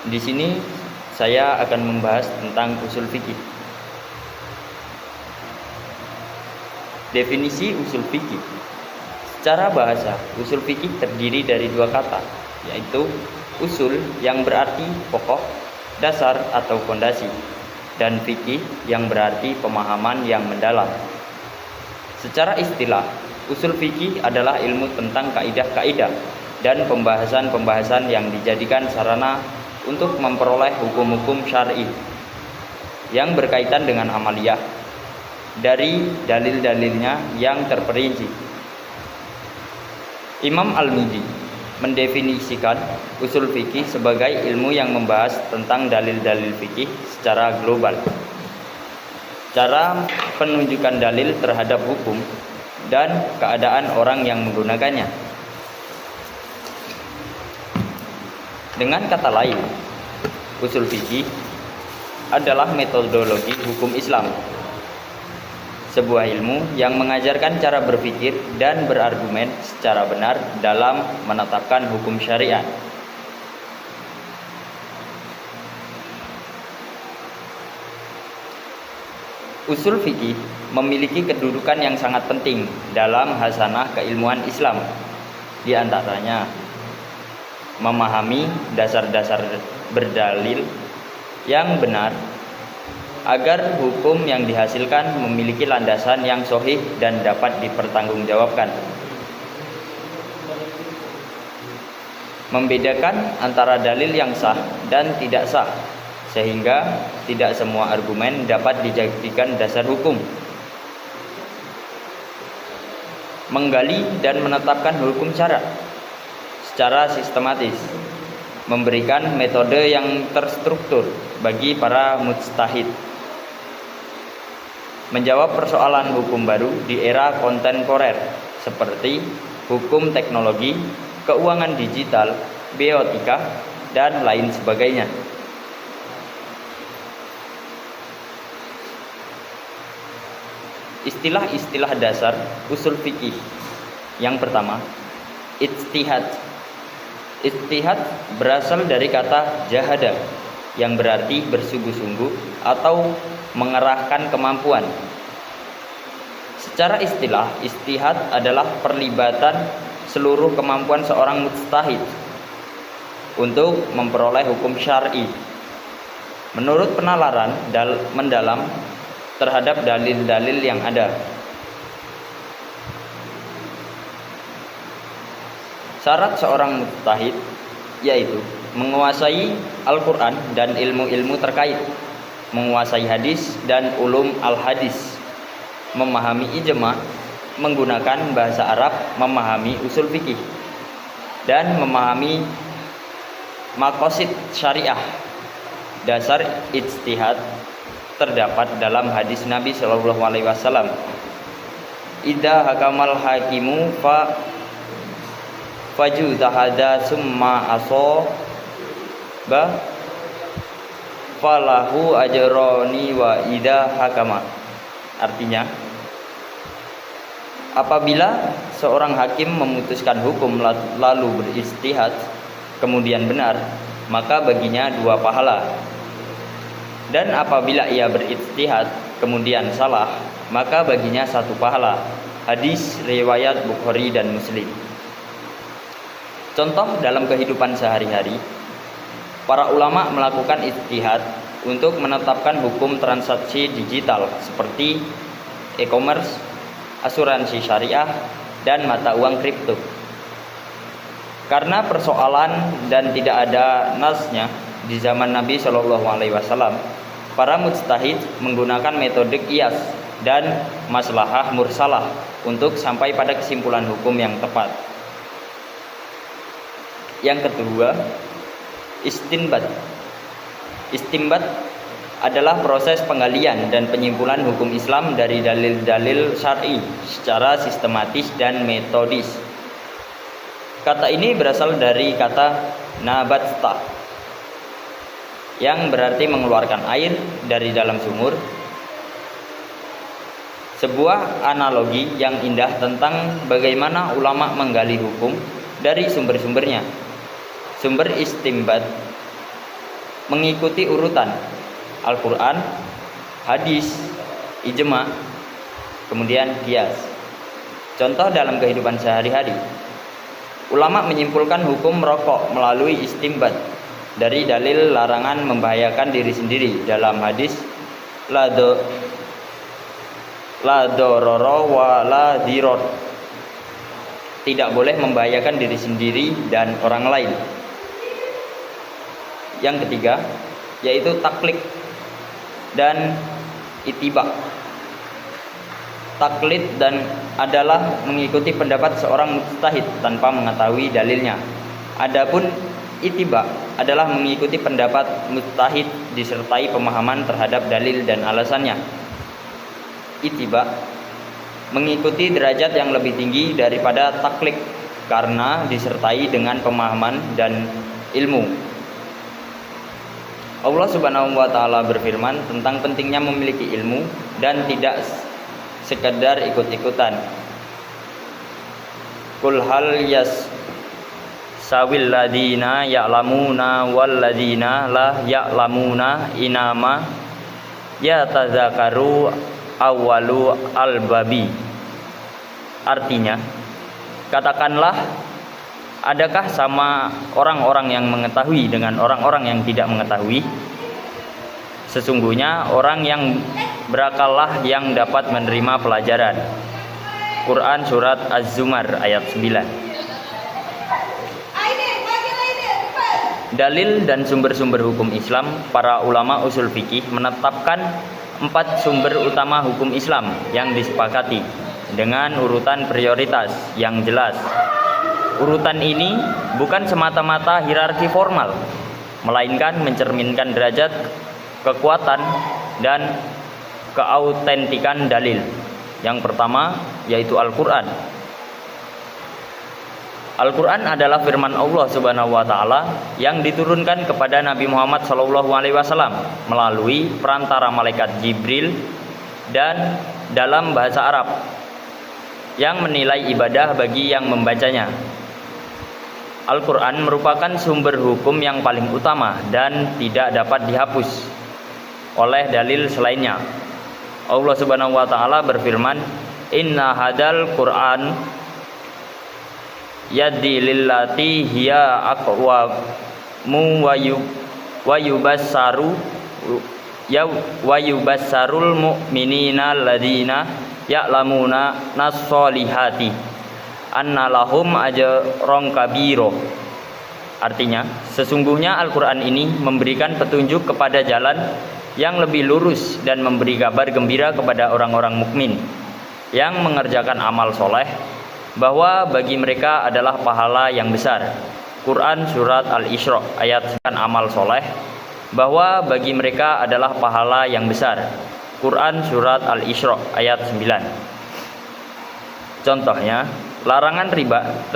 Di sini saya akan membahas tentang usul fikih. Definisi usul fikih. Secara bahasa, usul fikih terdiri dari dua kata, yaitu usul yang berarti pokok, dasar atau fondasi, dan fikih yang berarti pemahaman yang mendalam. Secara istilah, usul fikih adalah ilmu tentang kaidah-kaidah dan pembahasan-pembahasan yang dijadikan sarana untuk memperoleh hukum-hukum syar'i yang berkaitan dengan amaliyah dari dalil-dalilnya yang terperinci. Imam Al-Mudi mendefinisikan usul fikih sebagai ilmu yang membahas tentang dalil-dalil fikih secara global. Cara penunjukan dalil terhadap hukum dan keadaan orang yang menggunakannya. Dengan kata lain, usul fikih adalah metodologi hukum Islam, sebuah ilmu yang mengajarkan cara berpikir dan berargumen secara benar dalam menetapkan hukum syariat. Usul fikih memiliki kedudukan yang sangat penting dalam khasanah keilmuan Islam. Di antaranya memahami dasar-dasar berdalil yang benar agar hukum yang dihasilkan memiliki landasan yang sahih dan dapat dipertanggungjawabkan. Membedakan antara dalil yang sah dan tidak sah, sehingga tidak semua argumen dapat dijadikan dasar hukum. Menggali dan menetapkan hukum syarak secara sistematis, memberikan metode yang terstruktur bagi para mujtahid, menjawab persoalan hukum baru di era kontemporer seperti hukum teknologi, keuangan digital, bioetika, dan lain sebagainya. Istilah-istilah dasar usul fikih. Yang pertama, ijtihad. Ijtihad berasal dari kata jahada yang berarti bersungguh-sungguh atau mengerahkan kemampuan. Secara istilah, ijtihad adalah perlibatan seluruh kemampuan seorang mujtahid untuk memperoleh hukum syar'i menurut penalaran mendalam terhadap dalil-dalil yang ada. Syarat seorang mujtahid yaitu menguasai Al-Quran dan ilmu-ilmu terkait, menguasai hadis dan ulum al-hadis, memahami ijma, menggunakan bahasa Arab, memahami usul fikih, dan memahami maqasid syariah. Dasar ijtihad terdapat dalam hadis Nabi Shallallahu Alaihi Wasallam. Idza hakamal hakimu fajtahada summa asaba falahu ajroni wa idza hakama. Artinya, apabila seorang hakim memutuskan hukum lalu berijtihad kemudian benar, maka baginya 2 pahala. Dan apabila ia berijtihad kemudian salah, maka baginya 1 pahala. Hadis riwayat Bukhari dan Muslim. Contoh dalam kehidupan sehari-hari, para ulama melakukan ijtihad untuk menetapkan hukum transaksi digital seperti e-commerce, asuransi syariah, dan mata uang kripto. Karena persoalan dan tidak ada nasnya di zaman Nabi Shallallahu Alaihi Wasallam, para mujtahid menggunakan metode qiyas dan maslahah mursalah untuk sampai pada kesimpulan hukum yang tepat. Yang kedua, istinbat. Istinbat adalah proses penggalian dan penyimpulan hukum Islam dari dalil-dalil syar'i secara sistematis dan metodis. Kata ini berasal dari kata nabatta yang berarti mengeluarkan air dari dalam sumur. Sebuah analogi yang indah tentang bagaimana ulama menggali hukum dari sumber-sumbernya. Sumber istinbat mengikuti urutan Al-Quran, hadis, ijma, kemudian qiyas. Contoh dalam kehidupan sehari-hari, ulama menyimpulkan hukum merokok melalui istimbat dari dalil larangan membahayakan diri sendiri dalam hadis la dororo wa la diror. Tidak boleh membahayakan diri sendiri dan orang lain. Yang ketiga yaitu taklid dan ittiba. Taklid dan adalah mengikuti pendapat seorang mujtahid tanpa mengetahui dalilnya. Adapun ittiba adalah mengikuti pendapat mujtahid disertai pemahaman terhadap dalil dan alasannya. Ittiba mengikuti derajat yang lebih tinggi daripada taklid karena disertai dengan pemahaman dan ilmu. Allah Subhanahu wa taala berfirman tentang pentingnya memiliki ilmu dan tidak sekedar ikut-ikutan. Qul hal sawil ladina ya'lamuna wal ladina la ya'lamuna inama yatazakaru awwalu al-babi. Artinya, katakanlah, adakah sama orang-orang yang mengetahui dengan orang-orang yang tidak mengetahui? Sesungguhnya orang yang berakallah yang dapat menerima pelajaran. Quran surat Az-Zumar ayat 9. Dalil dan sumber-sumber hukum Islam. Para ulama usul fikih menetapkan 4 sumber utama hukum Islam yang disepakati dengan urutan prioritas yang jelas. Urutan ini bukan semata-mata hierarki formal, melainkan mencerminkan derajat kekuatan dan keautentikan dalil. Yang pertama yaitu Al-Quran. Al-Quran adalah firman Allah Subhanahu wa taala yang diturunkan kepada Nabi Muhammad SAW melalui perantara malaikat Jibril dan dalam bahasa Arab yang menilai ibadah bagi yang membacanya. Al-Quran merupakan sumber hukum yang paling utama dan tidak dapat dihapus oleh dalil selainnya. Allah Subhanahu wa taala berfirman, "Inna hadal Qur'an yaddi lillati hiya aqwamu wa yubassarul mu'minina alladzina ya'lamuna nas-solihati anna lahum ajron kabiro." Artinya, sesungguhnya Al-Quran ini memberikan petunjuk kepada jalan yang lebih lurus dan memberi kabar gembira kepada orang-orang mukmin yang mengerjakan amal soleh bahwa bagi mereka adalah pahala yang besar. Quran surat Al-Isra ayat 9. Amal soleh bahwa bagi mereka adalah pahala yang besar. Quran surat Al-Isra ayat 9. Contohnya, larangan riba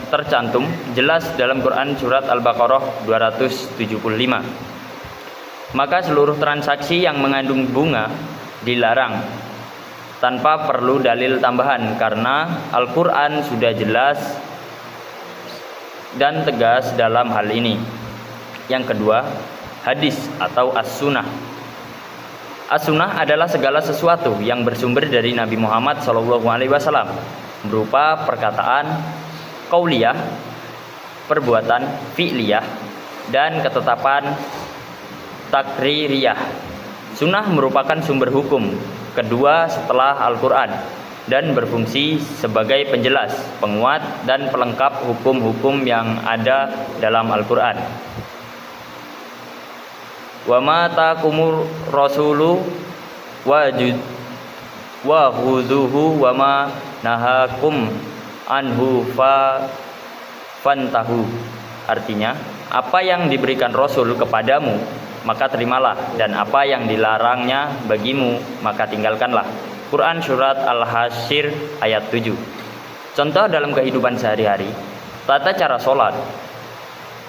tercantum jelas dalam Quran surat Al-Baqarah 275. Maka seluruh transaksi yang mengandung bunga dilarang tanpa perlu dalil tambahan karena Al-Quran sudah jelas dan tegas dalam hal ini. Yang kedua, hadis atau as-sunnah. As-sunnah adalah segala sesuatu yang bersumber dari Nabi Muhammad SAW berupa perkataan qauliyah, perbuatan fi'liyah, dan ketetapan takririyah. Sunnah merupakan sumber hukum kedua setelah Al-Quran dan berfungsi sebagai penjelas, penguat, dan pelengkap hukum-hukum yang ada dalam Al-Quran. Wa ma taqumur rasulu wa khudhuhu wa ma nahakum anhu fantahu. Artinya, apa yang diberikan Rasul kepadamu maka terimalah, dan apa yang dilarangnya bagimu maka tinggalkanlah. Quran surat Al-Hasyr ayat 7. Contoh dalam kehidupan sehari-hari, tata cara sholat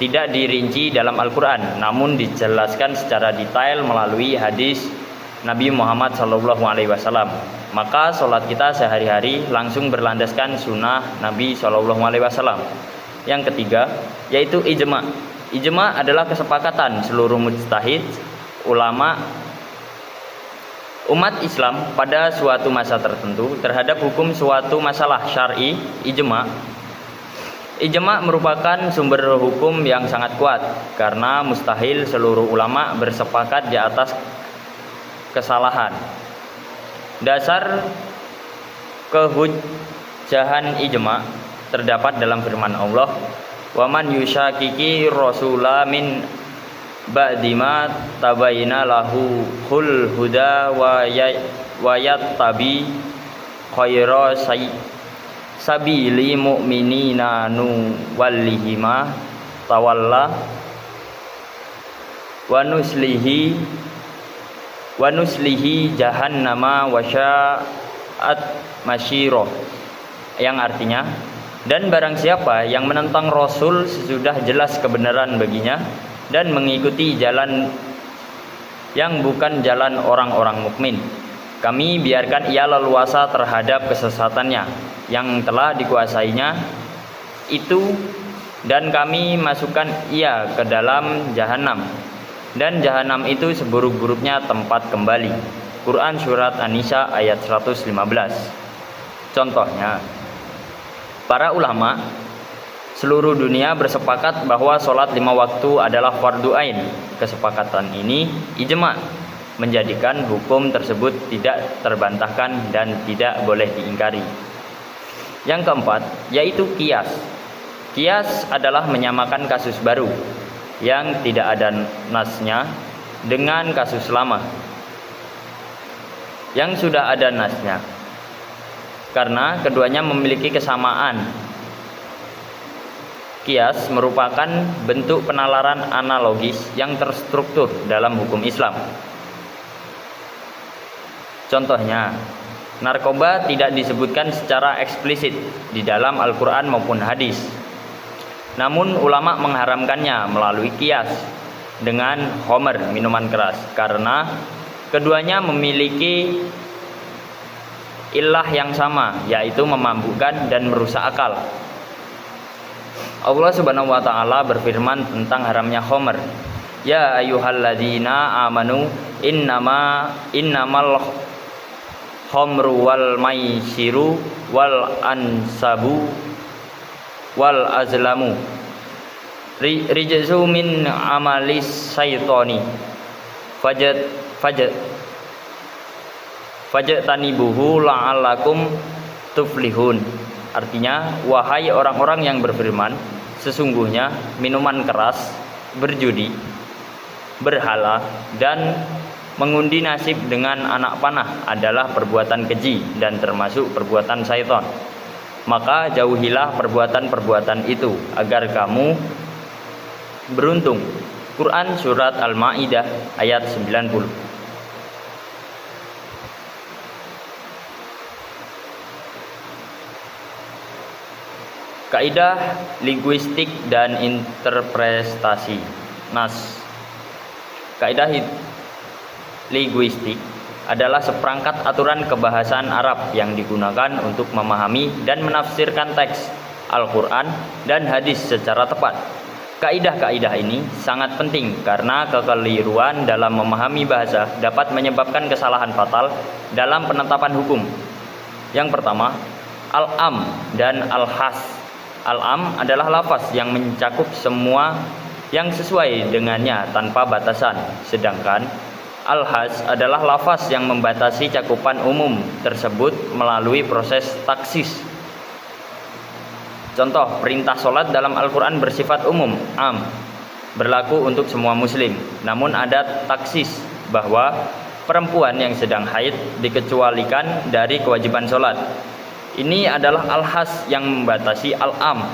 tidak dirinci dalam Al-Quran, namun dijelaskan secara detail melalui hadis Nabi Muhammad SAW. Maka sholat kita sehari-hari langsung berlandaskan sunnah Nabi SAW. Yang ketiga yaitu ijma. Ijma adalah kesepakatan seluruh mujtahid, ulama, umat Islam pada suatu masa tertentu terhadap hukum suatu masalah syar'i. Ijma merupakan sumber hukum yang sangat kuat karena mustahil seluruh ulama bersepakat di atas kesalahan. Dasar kehujjahan ijma terdapat dalam firman Allah, "Wa man yusyakiki rasula min ba'di ma tabayyana lahu hul huda wa yattabi khaira sabili mu'minina nu wallihima tawalla wa nuslihi jahannama wa sya'at masyiro." Yang artinya, dan barang siapa yang menentang Rasul sesudah jelas kebenaran baginya dan mengikuti jalan yang bukan jalan orang-orang mukmin, kami biarkan ia leluasa terhadap kesesatannya yang telah dikuasainya itu, dan kami masukkan ia ke dalam jahanam, dan jahanam itu seburuk-buruknya tempat kembali. Quran Surat An-Nisa ayat 115. Contohnya, para ulama seluruh dunia bersepakat bahwa sholat 5 waktu adalah fardu ain. Kesepakatan ini ijma menjadikan hukum tersebut tidak terbantahkan dan tidak boleh diingkari. Yang keempat, yaitu qiyas. Qiyas adalah menyamakan kasus baru yang tidak ada nasnya dengan kasus lama yang sudah ada nasnya, karena keduanya memiliki kesamaan. Qiyas merupakan bentuk penalaran analogis yang terstruktur dalam hukum Islam. Contohnya, narkoba tidak disebutkan secara eksplisit di dalam Al-Quran maupun hadis. Namun ulama mengharamkannya melalui qiyas dengan khamr, minuman keras, karena keduanya memiliki illah yang sama, yaitu memabukkan dan merusak akal. Allah Subhanahu wa taala berfirman tentang haramnya khamr, "Ya ayyuhalladzina amanu innamal khamru wal maisiru wal ansabu wal azlamu rijzu min amalis syaitani fajtanibuhu la'allakum tuflihun." Artinya, wahai orang-orang yang beriman, sesungguhnya minuman keras, berjudi, berhala, dan mengundi nasib dengan anak panah adalah perbuatan keji dan termasuk perbuatan syaitan. Maka jauhilah perbuatan-perbuatan itu agar kamu beruntung. Quran Surat Al-Ma'idah ayat 90. Kaidah linguistik dan interpretasi nas. Kaidah linguistik adalah seperangkat aturan kebahasaan Arab yang digunakan untuk memahami dan menafsirkan teks Al-Quran dan hadis secara tepat. Kaidah-kaidah ini sangat penting karena kekeliruan dalam memahami bahasa dapat menyebabkan kesalahan fatal dalam penetapan hukum. Yang pertama, al-am dan al-khas. Al-am adalah lafaz yang mencakup semua yang sesuai dengannya tanpa batasan, sedangkan al-khas adalah lafaz yang membatasi cakupan umum tersebut melalui proses taksis. Contoh, perintah sholat dalam Al-Quran bersifat umum, am, berlaku untuk semua muslim. Namun ada taksis bahwa perempuan yang sedang haid dikecualikan dari kewajiban sholat. Ini adalah al-khas yang membatasi al-am.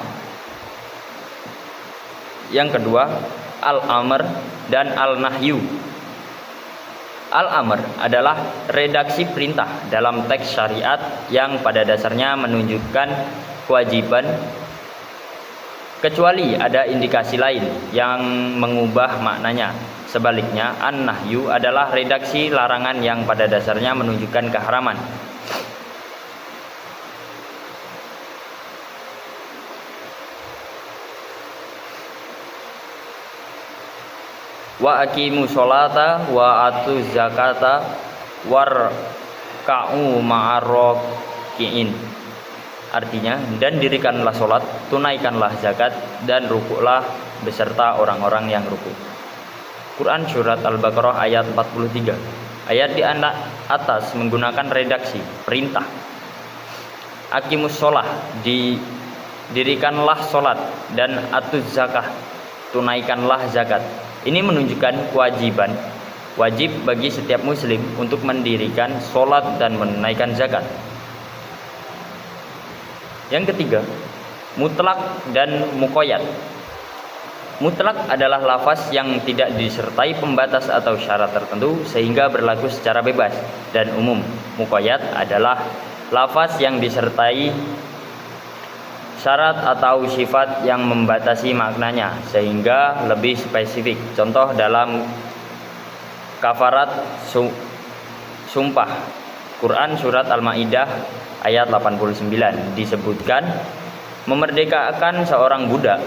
Yang kedua, al-amr dan al-nahyu. Al-amr adalah redaksi perintah dalam teks syariat yang pada dasarnya menunjukkan kewajiban, kecuali ada indikasi lain yang mengubah maknanya. Sebaliknya, an-nahyu adalah redaksi larangan yang pada dasarnya menunjukkan keharaman. Wa aqimu sholata wa atu zakata warka'u ma'arraki'in. Artinya, dan dirikanlah sholat, tunaikanlah zakat, dan rukuklah beserta orang-orang yang rukuk. Quran Surat Al-Baqarah ayat 43. Ayat di atas menggunakan redaksi perintah. Aqimus sholah, dirikanlah sholat, dan atuz zakah, tunaikanlah zakat. Ini menunjukkan kewajiban wajib bagi setiap muslim untuk mendirikan sholat dan menunaikan zakat. Yang ketiga, mutlak dan muqayyad. Mutlak adalah lafaz yang tidak disertai pembatas atau syarat tertentu sehingga berlaku secara bebas dan umum. Muqayyad adalah lafaz yang disertai syarat atau sifat yang membatasi maknanya sehingga lebih spesifik. Contoh dalam kafarat sumpah Quran Surat Al-Maidah ayat 89 disebutkan memerdekakan seorang budak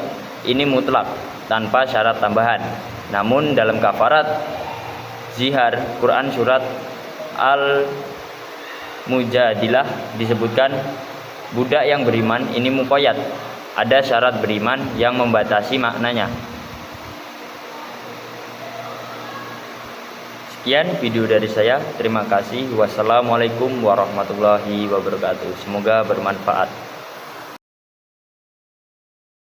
ini mutlak tanpa syarat tambahan. Namun dalam kafarat zihar Quran Surat Al-Mujadilah disebutkan budak yang beriman ini muqayyad, ada syarat beriman yang membatasi maknanya. Sekian video dari saya. Terima kasih. Wassalamualaikum warahmatullahi wabarakatuh. Semoga bermanfaat.